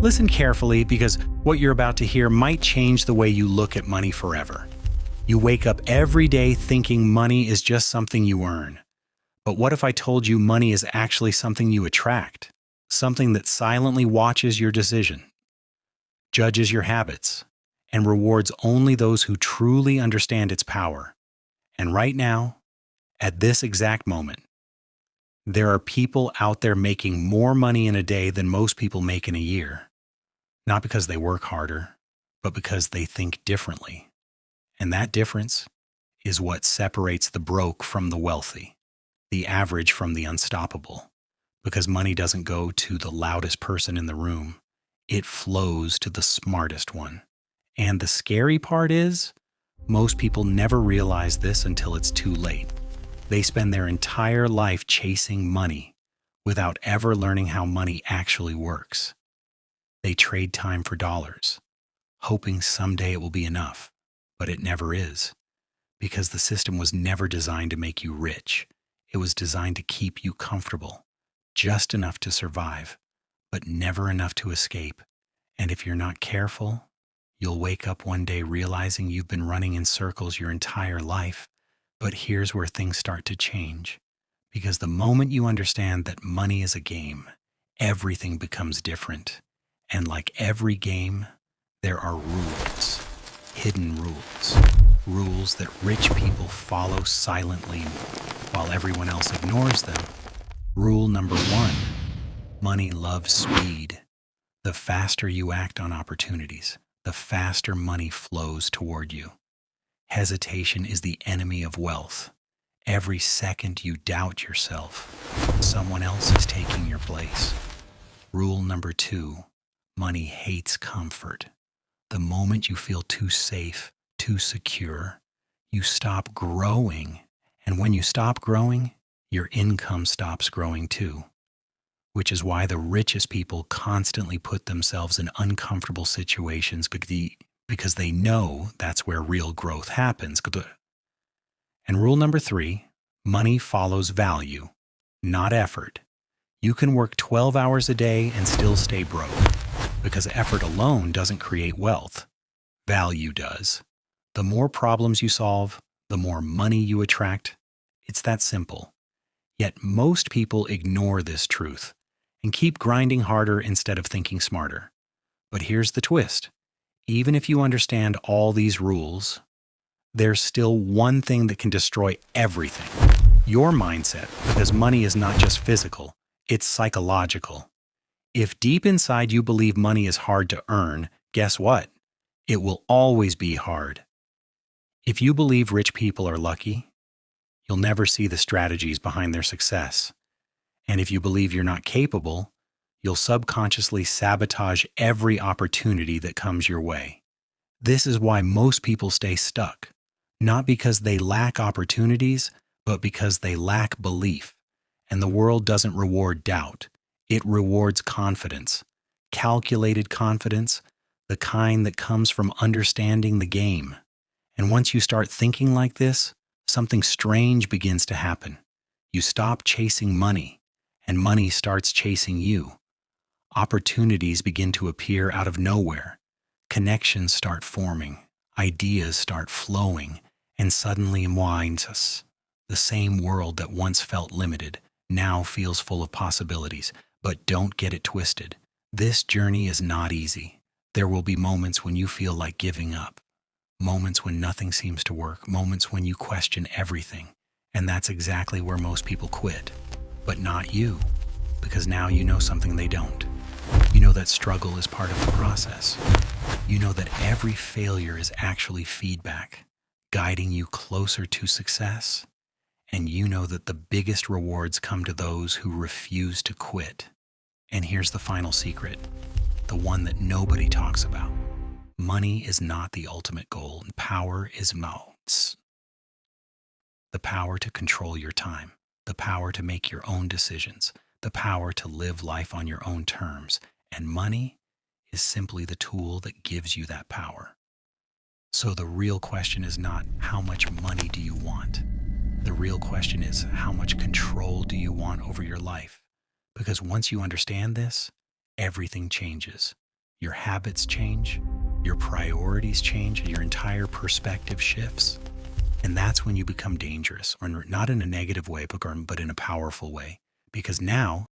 Listen carefully because what you're about to hear might change the way you look at money forever. You wake up every day thinking money is just something you earn. But what if I told you money is actually something you attract? Something that silently watches your decision, judges your habits, and rewards only those who truly understand its power. And right now, at this exact moment, there are people out there making more money in a day than most people make in a year. Not because they work harder, but because they think differently. And that difference is what separates the broke from the wealthy, the average from the unstoppable. Because money doesn't go to the loudest person in the room. It flows to the smartest one. And the scary part is, most people never realize this until it's too late. They spend their entire life chasing money without ever learning how money actually works. They trade time for dollars, hoping someday it will be enough, but it never is, because the system was never designed to make you rich. It was designed to keep you comfortable, just enough to survive, but never enough to escape. And if you're not careful, you'll wake up one day realizing you've been running in circles your entire life. But here's where things start to change, because the moment you understand that money is a game, everything becomes different. And like every game, there are rules, hidden rules, rules that rich people follow silently while everyone else ignores them. Rule number 1, money loves speed. The faster you act on opportunities, the faster money flows toward you. Hesitation is the enemy of wealth. Every second you doubt yourself, someone else is taking your place. Rule number 2, money hates comfort. The moment you feel too safe, too secure, you stop growing. And when you stop growing, your income stops growing too. Which is why the richest people constantly put themselves in uncomfortable situations because they know that's where real growth happens. And rule number 3, money follows value, not effort. You can work 12 hours a day and still stay broke, because effort alone doesn't create wealth. Value does. The more problems you solve, the more money you attract. It's that simple. Yet most people ignore this truth and keep grinding harder instead of thinking smarter. But here's the twist. Even if you understand all these rules, there's still one thing that can destroy everything. Your mindset, because money is not just physical, it's psychological. If deep inside you believe money is hard to earn, guess what? It will always be hard. If you believe rich people are lucky, you'll never see the strategies behind their success. And if you believe you're not capable, you'll subconsciously sabotage every opportunity that comes your way. This is why most people stay stuck, not because they lack opportunities, but because they lack belief. And the world doesn't reward doubt. It rewards confidence, calculated confidence, the kind that comes from understanding the game. And once you start thinking like this, something strange begins to happen. You stop chasing money, and money starts chasing you. Opportunities begin to appear out of nowhere. Connections start forming. Ideas start flowing. And suddenly winds us. The same world that once felt limited now feels full of possibilities. But don't get it twisted. This journey is not easy. There will be moments when you feel like giving up. Moments when nothing seems to work. Moments when you question everything. And that's exactly where most people quit. But not you. Because now you know something they don't. You know that struggle is part of the process. You know that every failure is actually feedback, guiding you closer to success. And you know that the biggest rewards come to those who refuse to quit. And here's the final secret, the one that nobody talks about. Money is not the ultimate goal, and power is not. The power to control your time, the power to make your own decisions, the power to live life on your own terms. And money is simply the tool that gives you that power. So the real question is not how much money do you want? The real question is how much control do you want over your life? Because once you understand this, everything changes. your habits change, your priorities change, and your entire perspective shifts. And that's when you become dangerous, or not in a negative way, but in a powerful way. Because now